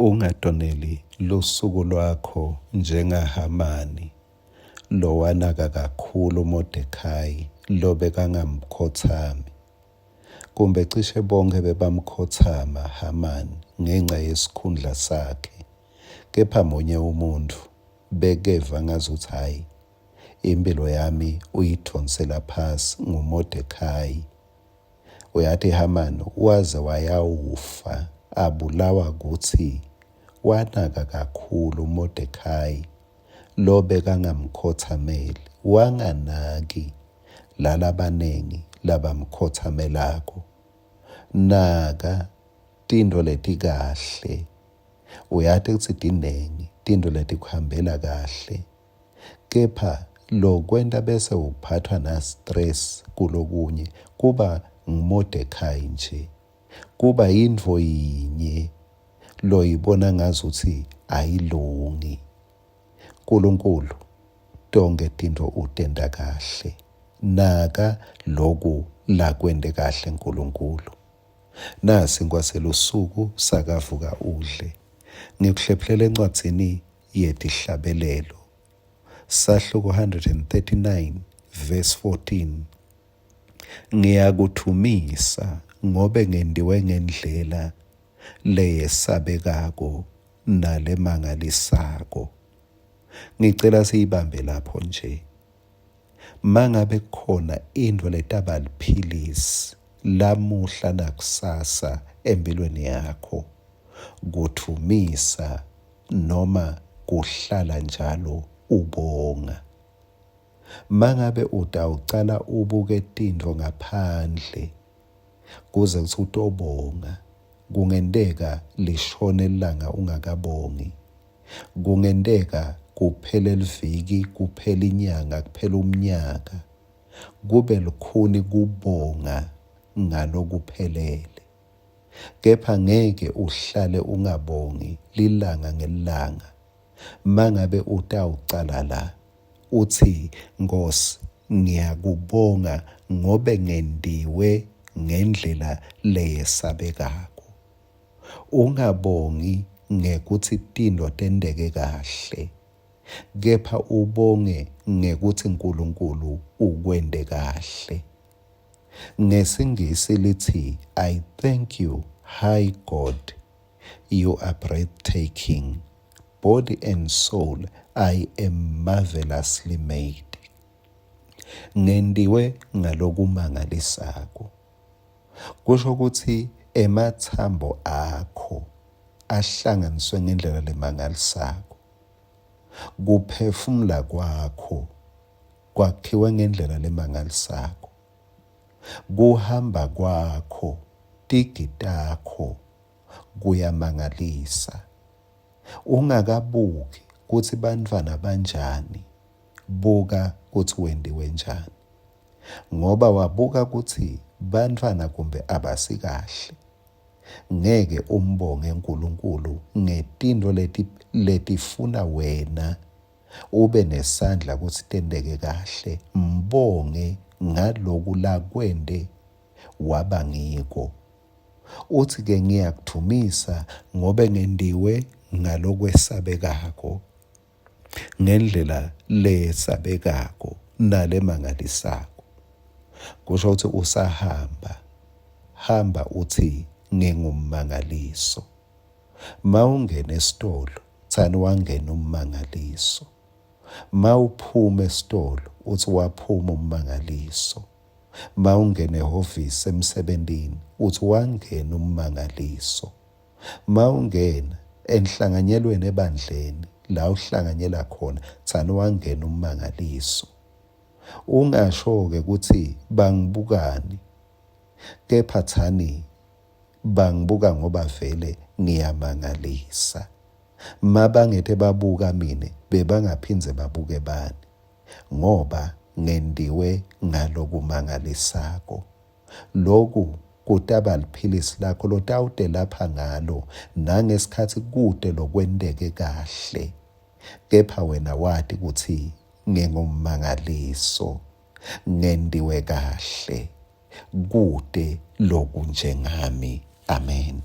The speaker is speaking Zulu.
Ungadoneli lusuku lwakho njengaHamani, lowanaka kakhulu uModekhayi, lobekangamkhothami. Kumbe cishe bonke bebamkhothama Hamani ngenxa yesikhundla sakhe, kepha munye umuntu bekeva ngazuthi hhayi, impilo yami uyidonsela phasi nguModekhayi. Uyathi Hamani waze wayawufa, abulawa kuthi wanaka kakhulu uModekhayi, lobekangamkhothameli, wanganaki lalabanengi labamkhothamelako. Naka tinto letikahle, uyathi kutsi tinengi tinto letikuhambela kahle, kepha lokwenta bese uphathwa na stress kulokunye kuba nguModekhayi nje, kuba yintfo yinye loyibona ngazuthi ayilungi. Nkulunkulu tonke tinto utenta kahle, naka loku lakwente kahle Nkulunkulu. Nasi ngwaselusuku sakavuka udle, ngikuhlephelela encwadzini yetihlabelelo, sahluko 139 verse 14. Ngiyakuthumisa ngobe ngendiwe ngendlela leyesabekako nalemangalisako. Ngicela siyibambe lapho nje. Mangabe khona intfo letaba liphilisi lamuhla nakusasa empilweni yakho, kuthumisa noma kuhlala njalo ubonga. Mangabe utawucala ubuke tintfo ngaphandle kuze kuthi utobonga, kungenteka lishone ilanga ungakabongi, kungenteka kuphele liviki, kuphele inyanga, kuphele umnyaka, kube lukhuni kubonga ngalokuphelele. Kepha ngeke uhlale ungabongi lilanga ngelilanga. Mangabe utawucala la uthi, Nkosi ngiyakubonga ngobe ngendiwe ngendlela leyesabekako. Ungabongi ngekuthi tinto tenteke kahle, kepha ubonge ngekuthi Nkulunkulu ukwente kahle. NgesiNgisi lithi, I thank you, high God, you are breathtaking. Body and soul, I am marvelously made. Ngendiwe ngalokumangalisako. Kusho ukuthi emathambo akho ahlanganiswe ngendlela lemangalisako. Kuphefumula kwakho kwakhiwe ngendlela lemangalisako. Kuhamba kwakho, tigitakho kuyamangalisa. Ungakabuki kuthi bantfwana banjani, buka kuthi wendiwe njani. Ngoba wabuka kuthi bantfwana kumbe abasikahle, ngeke umbonge Nkulunkulu ngetinto letifuna wena ube nesandla kuthi tenteke kahle. Mbonge ngaloku lakwente waba ngiko. Uthi-ke ngiyakuthumisa ngobe ngendiwe ngalokwesabekako, ngendlela leyesabekako nalemangalisako. Kusho ukuthi usahamba, hamba uthi ngingummangaliso. Mawungena esitolo, thani wangena ummangaliso. Mawuphuma esitolo, uthi waphuma ummangaliso. Mawungena ehhovisi emsebentini, uthi wangena ummangaliso. Mawungena enhlanganyelweni ebandleni, la uhlanganyela khona, thani wangena ummangaliso. Ungasho-ke ukuthi bangibukani, kepha thani bangibuka ngoba vele ngiyamangalisa. Mabangete babuka mine, bebangaphinze babuke bani, ngoba ngendiwe ngalokumangalisako. Loku kutaba liphilisi lakho lotawude lapha ngalo nangesikhathi kude lokwenteke kahle, kepha wena wati ukuthi ngingummangaliso, ngendiwe kahle, kude lokunjengami. Amen.